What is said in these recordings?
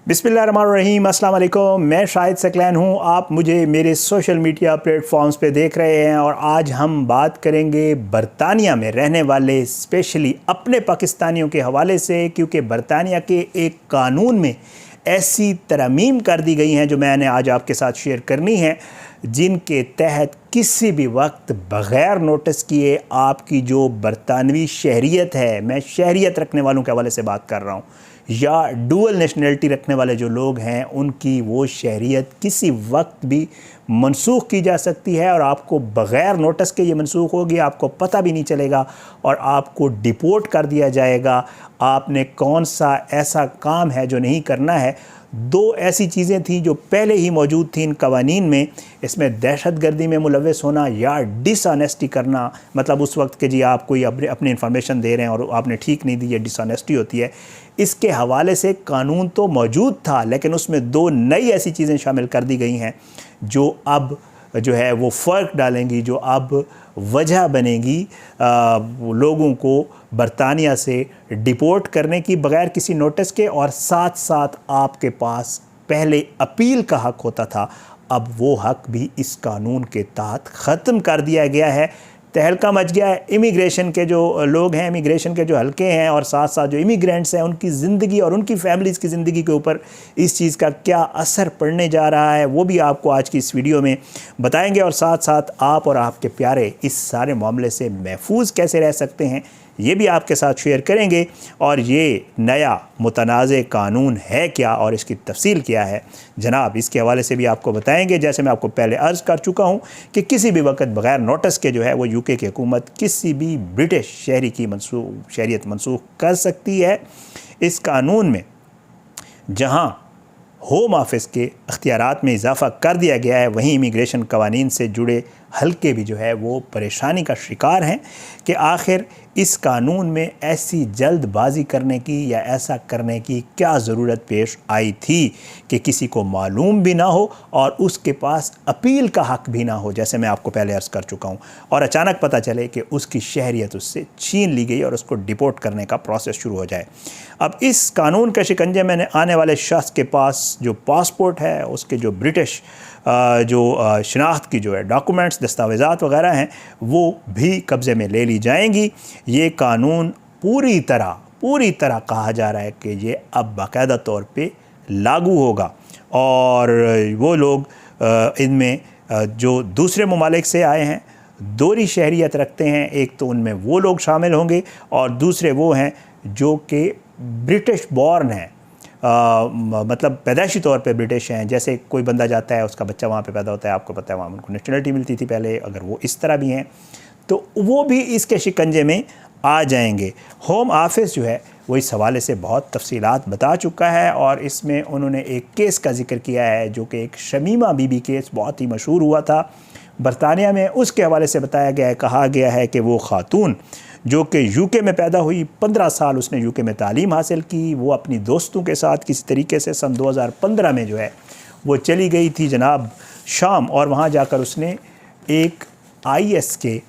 बिस्मिल्लाहिर्रहमानिर्रहीम, अस्सलाम वालेकुम। मैं शाहिद सकलैन हूँ। आप मुझे मेरे सोशल मीडिया प्लेटफॉर्म्स पे देख रहे हैं और आज हम बात करेंगे बरतानिया में रहने वाले स्पेशली अपने पाकिस्तानियों के हवाले से, क्योंकि बरतानिया के एक कानून में ऐसी तरमीम कर दी गई हैं जो मैंने आज आपके साथ शेयर करनी है, जिनके तहत किसी भी वक्त बग़ैर नोटिस किए आपकी जो बरतानवी शहरियत है, मैं शहरियत रखने वालों के हवाले से बात कर रहा हूँ, या डुअल नेशनलिटी रखने वाले जो लोग हैं उनकी वो शहरियत किसी वक्त भी मनसूख की जा सकती है और आपको बग़ैर नोटिस के ये मनसूख होगी, आपको पता भी नहीं चलेगा और आपको डिपोर्ट कर दिया जाएगा। आपने कौन सा ऐसा काम है जो नहीं करना है। दो ऐसी चीज़ें थीं जो पहले ही मौजूद थी इन कवानीन में, इसमें दहशतगर्दी में मुलव्वस होना या डिसऑनेस्टी करना, मतलब उस वक्त के जी आप कोई अपनी इन्फॉर्मेशन दे रहे हैं और आपने ठीक नहीं दी, ये डिसऑनेस्टी होती है। इसके हवाले से कानून तो मौजूद था, लेकिन उसमें दो नई ऐसी चीज़ें शामिल कर दी गई हैं जो अब जो है वो फ़र्क डालेंगी, जो अब वजह बनेगी लोगों को बरतानिया से डिपोर्ट करने की बग़ैर किसी नोटिस के, और साथ साथ आपके पास पहले अपील का हक़ होता था, अब वो हक़ भी इस कानून के तहत ख़त्म कर दिया गया है। तहलका मच गया है। इमिग्रेशन के जो लोग हैं, इमिग्रेशन के जो हलके हैं और साथ साथ जो इमिग्रेंट्स हैं, उनकी ज़िंदगी और उनकी फैमिलीज़ की ज़िंदगी के ऊपर इस चीज़ का क्या असर पड़ने जा रहा है, वो भी आपको आज की इस वीडियो में बताएंगे। और साथ साथ आप और आपके प्यारे इस सारे मामले से महफूज कैसे रह सकते हैं, ये भी आपके साथ शेयर करेंगे। और ये नया मुतनाज़े कानून है क्या और इसकी तफसील क्या है जनाब, इसके हवाले से भी आपको बताएंगे। जैसे मैं आपको पहले अर्ज़ कर चुका हूँ कि किसी भी वक्त बग़ैर नोटिस के जो है वो यूके की हुकूमत किसी भी ब्रिटिश शहरी की शहरियत मनसूख कर सकती है। इस कानून में जहाँ होम ऑफिस के अख्तियारात में इजाफ़ा कर दिया गया है, वहीं इमिग्रेशन कवानीन से जुड़े हल्के भी जो है वो परेशानी का शिकार हैं कि आखिर इस कानून में ऐसी जल्दबाजी करने की या ऐसा करने की क्या ज़रूरत पेश आई थी कि किसी को मालूम भी ना हो और उसके पास अपील का हक़ भी ना हो, जैसे मैं आपको पहले अर्ज़ कर चुका हूँ, और अचानक पता चले कि उसकी शहरियत उससे छीन ली गई और उसको डिपोर्ट करने का प्रोसेस शुरू हो जाए। अब इस कानून के शिकंजे में आने वाले शख्स के पास जो पासपोर्ट है, उसके जो ब्रिटिश जो शनाख्त की जो है डॉक्यूमेंट्स, दस्तावेज़ात वग़ैरह हैं, वो भी कब्ज़े में ले ली जाएंगी। ये कानून पूरी तरह कहा जा रहा है कि ये अब बाकायदा तौर पे लागू होगा और वो लोग इनमें जो दूसरे ममालिक से आए हैं, दोहरी शहरियत रखते हैं, एक तो उनमें वो लोग शामिल होंगे और दूसरे वो हैं जो कि ब्रिटिश बॉर्न हैं, मतलब पैदाइशी तौर पे ब्रिटिश हैं। जैसे कोई बंदा जाता है, उसका बच्चा वहाँ पे पैदा होता है, आपको पता है वहाँ उनको नेशनलिटी मिलती थी पहले, अगर वो इस तरह भी हैं तो वो भी इसके शिकंजे में आ जाएंगे। होम ऑफिस जो है वो इस हवाले से बहुत तफसीलात बता चुका है और इसमें उन्होंने एक केस का जिक्र किया है जो कि एक शमीमा बीबी केस बहुत ही मशहूर हुआ था बरतानिया में। उसके हवाले से बताया गया है, कहा गया है कि वो खातून जो कि यूके में पैदा हुई, 15 साल उसने यूके में तालीम हासिल की, वो अपनी दोस्तों के साथ किसी तरीके से सन 2015 में जो है वो चली गई थी जनाब शाम, और वहाँ जाकर उसने एक IS के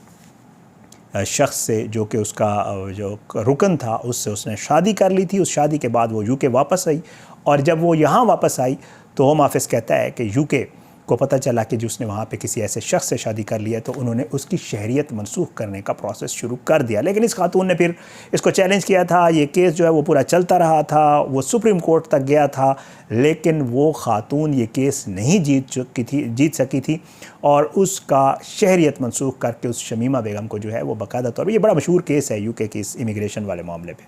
शख्स से जो कि उसका जो रुकन था उससे उसने शादी कर ली थी। उस शादी के बाद वो यूके वापस आई और जब वो यहाँ वापस आई तो होम ऑफिस कहता है कि यूके को पता चला कि जिसने वहाँ पे किसी ऐसे शख्स से शादी कर लिया, तो उन्होंने उसकी शहरियत मनसूख करने का प्रोसेस शुरू कर दिया। लेकिन इस खातून ने फिर इसको चैलेंज किया था। ये केस जो है वो पूरा चलता रहा था, वो सुप्रीम कोर्ट तक गया था, लेकिन वो खातून ये केस नहीं जीत सकी थी और उसका शहरियत मनसूख करके उस शमीमा बेगम को जो है वो बाकायदा तौर पर, ये बड़ा मशहूर केस है यूके की इस इमिग्रेशन वाले मामले पर,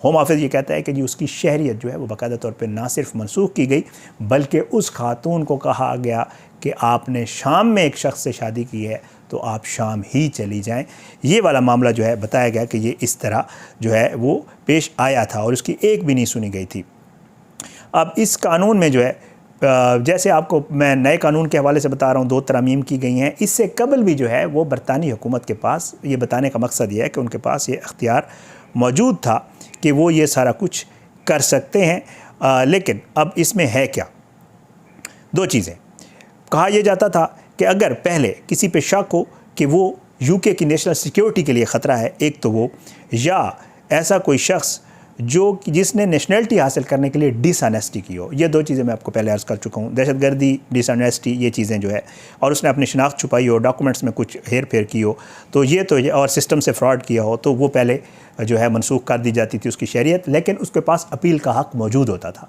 होम ऑफिस ये कहता है कि जी उसकी शहरियत जो है वो बाकायदा तौर पे ना सिर्फ मनसूख की गई, बल्कि उस खातून को कहा गया कि आपने शाम में एक शख्स से शादी की है तो आप शाम ही चली जाएं। ये वाला मामला जो है बताया गया कि ये इस तरह जो है वो पेश आया था और उसकी एक भी नहीं सुनी गई थी। अब इस कानून में जो है जैसे आपको मैं नए कानून के हवाले से बता रहा हूँ, 2 तरमीम की गई हैं। इससे कबल भी जो है वो बरतानी हुकूमत के पास, ये बताने का मकसद ये है कि उनके पास ये इख्तियार मौजूद था कि वो ये सारा कुछ कर सकते हैं। लेकिन अब इसमें है क्या, 2 चीज़ें। कहा यह जाता था कि अगर पहले किसी पे शक हो कि वो यूके की नेशनल सिक्योरिटी के लिए ख़तरा है, एक तो वो, या ऐसा कोई शख्स جس نے نیشنلٹی حاصل کرنے کے لیے ڈس آنیسٹی کی ہو. یہ دو چیزیں میں آپ کو پہلے عرض کر چکا ہوں, دہشت گردی, ڈس آنیسٹی, یہ چیزیں جو ہے, اور اس نے اپنی شناخت چھپائی ہو, ڈاکومنٹس میں کچھ ہیر پھیر کی ہو, تو یہ اور سسٹم سے فراڈ کیا ہو, تو وہ پہلے جو ہے منسوخ کر دی جاتی تھی اس کی شہریت, لیکن اس کے پاس اپیل کا حق موجود ہوتا تھا.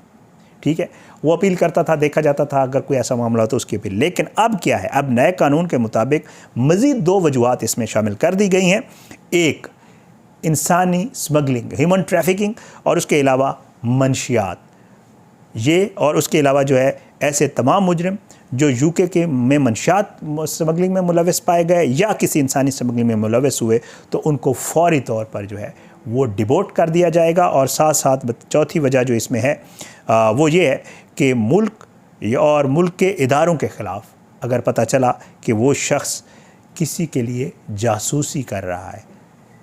ٹھیک ہے, وہ اپیل کرتا تھا, دیکھا جاتا تھا اگر کوئی ایسا معاملہ تو اس کی اپیل. لیکن اب کیا ہے, اب نئے قانون کے مطابق مزید 2 وجوہات اس میں شامل کر دی گئی ہیں. ایک انسانی سمگلنگ, ہیومن ٹریفکنگ, اور اس کے علاوہ منشیات. یہ اور اس کے علاوہ جو ہے ایسے تمام مجرم جو یو کے میں منشیات سمگلنگ میں ملوث پائے گئے یا کسی انسانی سمگلنگ میں ملوث ہوئے, تو ان کو فوری طور پر جو ہے وہ ڈیپورٹ کر دیا جائے گا. اور ساتھ ساتھ چوتھی وجہ جو اس میں ہے وہ یہ ہے کہ ملک اور ملک کے اداروں کے خلاف اگر پتہ چلا کہ وہ شخص کسی کے لیے جاسوسی کر رہا ہے,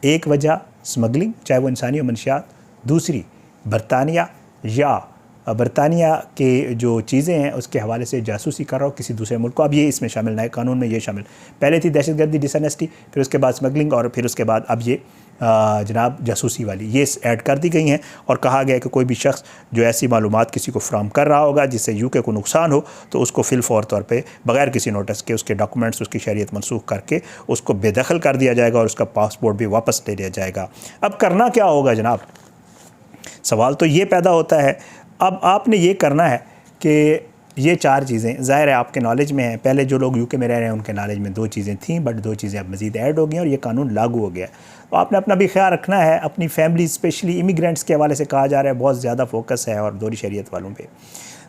ایک وجہ سمگلنگ چاہے وہ انسانی و منشیات, دوسری برطانیہ کے جو چیزیں ہیں اس کے حوالے سے جاسوسی کر رہا ہو کسی دوسرے ملک کو. اب یہ اس میں شامل, نئے قانون میں یہ شامل. پہلے تھی دہشت گردی, ڈس آنیسٹی, پھر اس کے بعد سمگلنگ, اور پھر اس کے بعد اب یہ جناب جاسوسی والی یہ ایڈ کر دی گئی ہیں. اور کہا گیا کہ کوئی بھی شخص جو ایسی معلومات کسی کو فراہم کر رہا ہوگا جس سے یو کے کو نقصان ہو, تو اس کو فی الفور طور پہ بغیر کسی نوٹس کے اس کے ڈاکومنٹس, اس کی شہریت منسوخ کر کے اس کو بے دخل کر دیا جائے گا اور اس کا پاسپورٹ بھی واپس لے لیا جائے گا. اب کرنا کیا ہوگا جناب, سوال تو یہ پیدا ہوتا ہے. اب آپ نے یہ کرنا ہے کہ یہ 4 چیزیں ظاہر ہے آپ کے نالج میں ہیں, پہلے جو لوگ یو کے میں رہ رہے ہیں ان کے نالج میں 2 چیزیں تھیں, بٹ 2 چیزیں اب مزید ایڈ ہو گئی ہیں اور یہ قانون لاگو ہو گیا. تو آپ نے اپنا بھی خیال رکھنا ہے, اپنی فیملی اسپیشلی امیگرینٹس کے حوالے سے کہا جا رہا ہے بہت زیادہ فوکس ہے اور دوہری شہریت والوں پہ,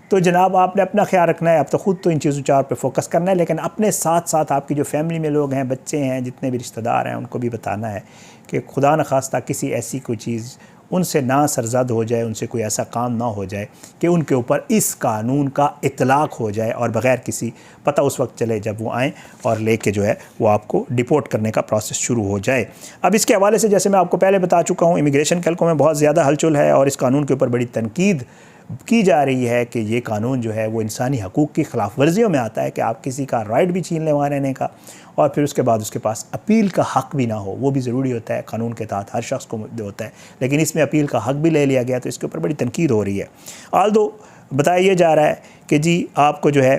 تو جناب آپ نے اپنا خیال رکھنا ہے. اب تو خود تو ان چیزوں 4 پہ فوکس کرنا ہے, لیکن اپنے ساتھ ساتھ آپ کی جو فیملی میں لوگ ہیں, بچے ہیں, جتنے بھی رشتہ دار ہیں, ان کو بھی بتانا ہے کہ خدا نخواستہ کسی ایسی کوئی چیز ان سے نہ سرزد ہو جائے, ان سے کوئی ایسا کام نہ ہو جائے کہ ان کے اوپر اس قانون کا اطلاق ہو جائے اور بغیر کسی پتہ اس وقت چلے جب وہ آئیں اور لے کے جو ہے وہ آپ کو ڈیپورٹ کرنے کا پروسیس شروع ہو جائے. اب اس کے حوالے سے جیسے میں آپ کو پہلے بتا چکا ہوں, امیگریشن کے حلقوں میں بہت زیادہ ہلچل ہے اور اس قانون کے اوپر بڑی تنقید کی جا رہی ہے کہ یہ قانون جو ہے وہ انسانی حقوق کی خلاف ورزیوں میں آتا ہے کہ آپ کسی کا رائٹ بھی چھین لیں وہاں رہنے کا, اور پھر اس کے بعد اس کے پاس اپیل کا حق بھی نہ ہو. وہ بھی ضروری ہوتا ہے, قانون کے تحت ہر شخص کو ہوتا ہے, لیکن اس میں اپیل کا حق بھی لے لیا گیا, تو اس کے اوپر بڑی تنقید ہو رہی ہے. آلدو بتایا یہ جا رہا ہے کہ جی آپ کو جو ہے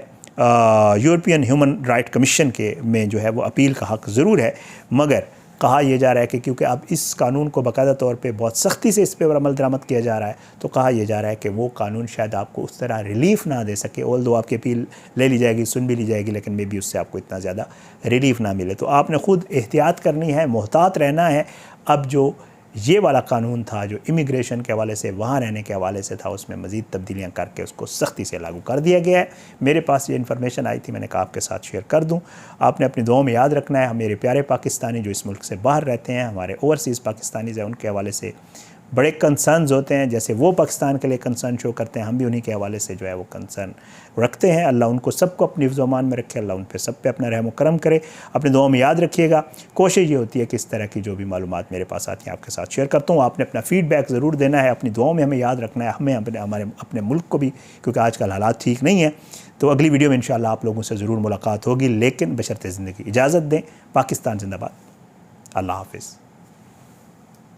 یورپین ہیومن رائٹ کمیشن کے میں جو ہے وہ اپیل کا حق ضرور ہے, مگر کہا یہ جا رہا ہے کہ کیونکہ اب اس قانون کو باقاعدہ طور پہ بہت سختی سے اس پہ عمل درآمد کیا جا رہا ہے, تو کہا یہ جا رہا ہے کہ وہ قانون شاید آپ کو اس طرح ریلیف نہ دے سکے. آلدو آپ کی اپیل لے لی جائے گی, سن بھی لی جائے گی, لیکن میں بھی اس سے آپ کو اتنا زیادہ ریلیف نہ ملے. تو آپ نے خود احتیاط کرنی ہے, محتاط رہنا ہے. اب جو یہ والا قانون تھا جو امیگریشن کے حوالے سے, وہاں رہنے کے حوالے سے تھا, اس میں مزید تبدیلیاں کر کے اس کو سختی سے لاگو کر دیا گیا ہے. میرے پاس یہ انفارمیشن آئی تھی, میں نے کہا آپ کے ساتھ شیئر کر دوں. آپ نے اپنی دعاؤں میں یاد رکھنا ہے. ہم میرے پیارے پاکستانی جو اس ملک سے باہر رہتے ہیں, ہمارے اوورسیز پاکستانیز ہیں, ان کے حوالے سے بڑے کنسرنز ہوتے ہیں, جیسے وہ پاکستان کے لیے کنسرن شو کرتے ہیں, ہم بھی انہی کے حوالے سے جو ہے وہ کنسرن رکھتے ہیں. اللہ ان کو سب کو اپنی حفظ و امان میں رکھے, اللہ ان پہ سب پہ اپنا رحم و کرم کرے. اپنے دعاؤں میں یاد رکھیے گا. کوشش یہ ہوتی ہے کہ اس طرح کی جو بھی معلومات میرے پاس آتی ہیں آپ کے ساتھ شیئر کرتا ہوں. آپ نے اپنا فیڈ بیک ضرور دینا ہے, اپنی دعاؤں میں ہمیں یاد رکھنا ہے, ہمیں اپنے ملک کو بھی, کیونکہ آج کل حالات ٹھیک نہیں ہیں. تو اگلی ویڈیو میں انشاءاللہ آپ لوگوں سے ضرور ملاقات ہوگی, لیکن بشرط زندگی. اجازت دیں. پاکستان زندہ باد. اللہ حافظ.